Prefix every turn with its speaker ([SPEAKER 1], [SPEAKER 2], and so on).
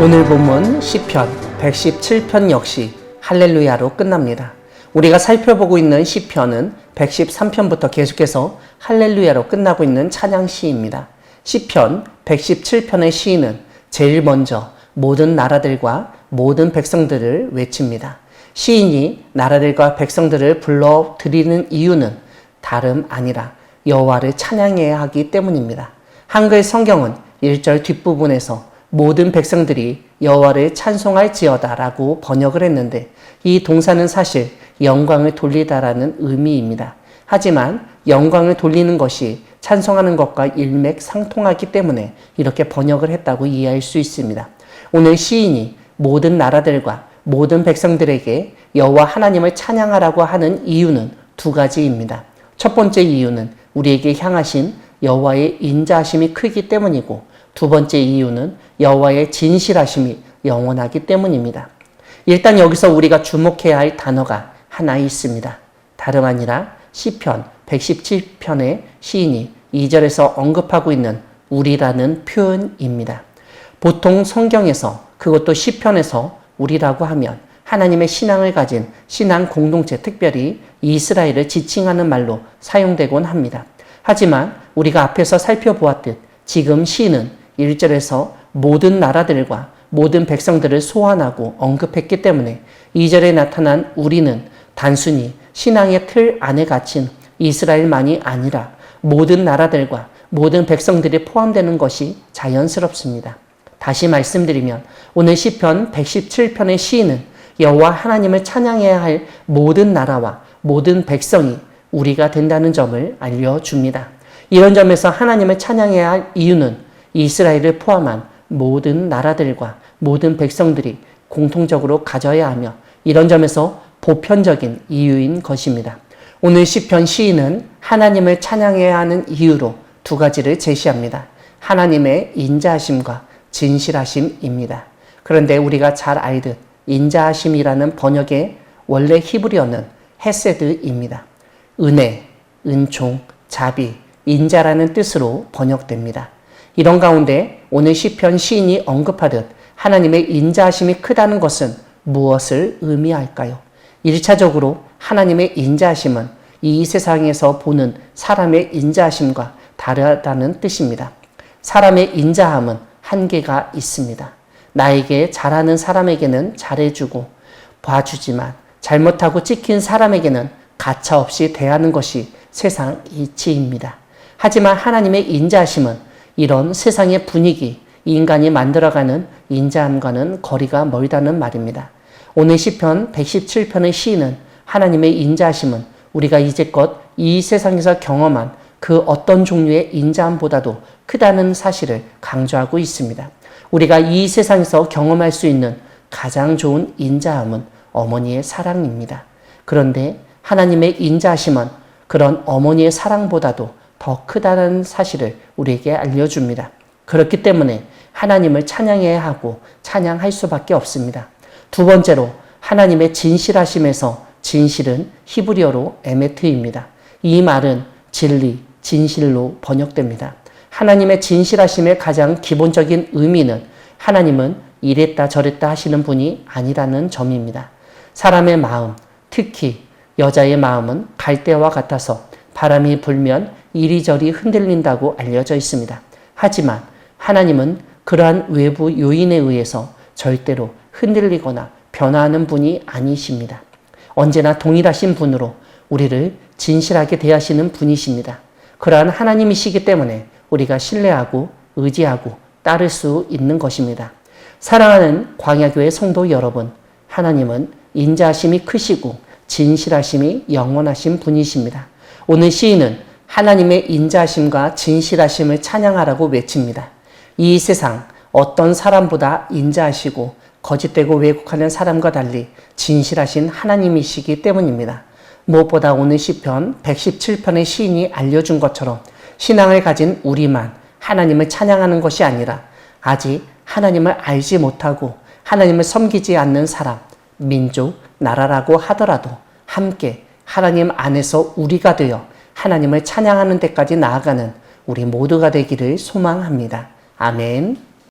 [SPEAKER 1] 오늘 본문 시편 117편 역시 할렐루야로 끝납니다. 우리가 살펴보고 있는 시편은 113편부터 계속해서 할렐루야로 끝나고 있는 찬양 시입니다. 시편 117편의 시인은 제일 먼저 모든 나라들과 모든 백성들을 외칩니다. 시인이 나라들과 백성들을 불러 드리는 이유는 다름 아니라 여호와를 찬양해야 하기 때문입니다. 한글 성경은 1절 뒷부분에서 모든 백성들이 여호와를 찬송할지어다 라고 번역을 했는데 이 동사는 사실 영광을 돌리다라는 의미입니다. 하지만 영광을 돌리는 것이 찬송하는 것과 일맥상통하기 때문에 이렇게 번역을 했다고 이해할 수 있습니다. 오늘 시인이 모든 나라들과 모든 백성들에게 여호와 하나님을 찬양하라고 하는 이유는 두 가지입니다. 첫 번째 이유는 우리에게 향하신 여호와의 인자하심이 크기 때문이고 두 번째 이유는 여호와의 진실하심이 영원하기 때문입니다. 일단 여기서 우리가 주목해야 할 단어가 하나 있습니다. 다름 아니라 시편 117편의 시인이 2절에서 언급하고 있는 우리라는 표현입니다. 보통 성경에서 그것도 시편에서 우리라고 하면 하나님의 신앙을 가진 신앙 공동체, 특별히 이스라엘을 지칭하는 말로 사용되곤 합니다. 하지만 우리가 앞에서 살펴보았듯 지금 시인은 1절에서 모든 나라들과 모든 백성들을 소환하고 언급했기 때문에 2절에 나타난 우리는 단순히 신앙의 틀 안에 갇힌 이스라엘만이 아니라 모든 나라들과 모든 백성들이 포함되는 것이 자연스럽습니다. 다시 말씀드리면 오늘 시편 117편의 시인은 여호와 하나님을 찬양해야 할 모든 나라와 모든 백성이 우리가 된다는 점을 알려줍니다. 이런 점에서 하나님을 찬양해야 할 이유는 이스라엘을 포함한 모든 나라들과 모든 백성들이 공통적으로 가져야 하며 이런 점에서 보편적인 이유인 것입니다. 오늘 시편 시인은 하나님을 찬양해야 하는 이유로 두 가지를 제시합니다. 하나님의 인자하심과 진실하심입니다. 그런데 우리가 잘 알듯 인자하심이라는 번역의 원래 히브리어는 헤세드입니다. 은혜, 은총, 자비, 인자라는 뜻으로 번역됩니다. 이런 가운데 오늘 시편 시인이 언급하듯 하나님의 인자하심이 크다는 것은 무엇을 의미할까요? 1차적으로 하나님의 인자하심은 이 세상에서 보는 사람의 인자하심과 다르다는 뜻입니다. 사람의 인자함은 한계가 있습니다. 나에게 잘하는 사람에게는 잘해주고 봐주지만 잘못하고 찍힌 사람에게는 가차없이 대하는 것이 세상 이치입니다. 하지만 하나님의 인자하심은 이런 세상의 분위기, 인간이 만들어가는 인자함과는 거리가 멀다는 말입니다. 오늘 시편 117편의 시인은 하나님의 인자하심은 우리가 이제껏 이 세상에서 경험한 그 어떤 종류의 인자함보다도 크다는 사실을 강조하고 있습니다. 우리가 이 세상에서 경험할 수 있는 가장 좋은 인자함은 어머니의 사랑입니다. 그런데 하나님의 인자하심은 그런 어머니의 사랑보다도 더 크다는 사실을 우리에게 알려줍니다. 그렇기 때문에 하나님을 찬양해야 하고 찬양할 수밖에 없습니다. 두 번째로 하나님의 진실하심에서 진실은 히브리어로 에메트입니다. 이 말은 진리, 진실로 번역됩니다. 하나님의 진실하심의 가장 기본적인 의미는 하나님은 이랬다 저랬다 하시는 분이 아니라는 점입니다. 사람의 마음, 특히 여자의 마음은 갈대와 같아서 바람이 불면 이리저리 흔들린다고 알려져 있습니다. 하지만 하나님은 그러한 외부 요인에 의해서 절대로 흔들리거나 변화하는 분이 아니십니다. 언제나 동일하신 분으로 우리를 진실하게 대하시는 분이십니다. 그러한 하나님이시기 때문에 우리가 신뢰하고 의지하고 따를 수 있는 것입니다. 사랑하는 광야교회 성도 여러분, 하나님은 인자하심이 크시고 진실하심이 영원하신 분이십니다. 오늘 시인은 하나님의 인자하심과 진실하심을 찬양하라고 외칩니다. 이 세상 어떤 사람보다 인자하시고 거짓되고 왜곡하는 사람과 달리 진실하신 하나님이시기 때문입니다. 무엇보다 오늘 시편 117편의 시인이 알려준 것처럼 신앙을 가진 우리만 하나님을 찬양하는 것이 아니라 아직 하나님을 알지 못하고 하나님을 섬기지 않는 사람, 민족, 나라라고 하더라도 함께 하나님 안에서 우리가 되어 하나님을 찬양하는 데까지 나아가는 우리 모두가 되기를 소망합니다. 아멘.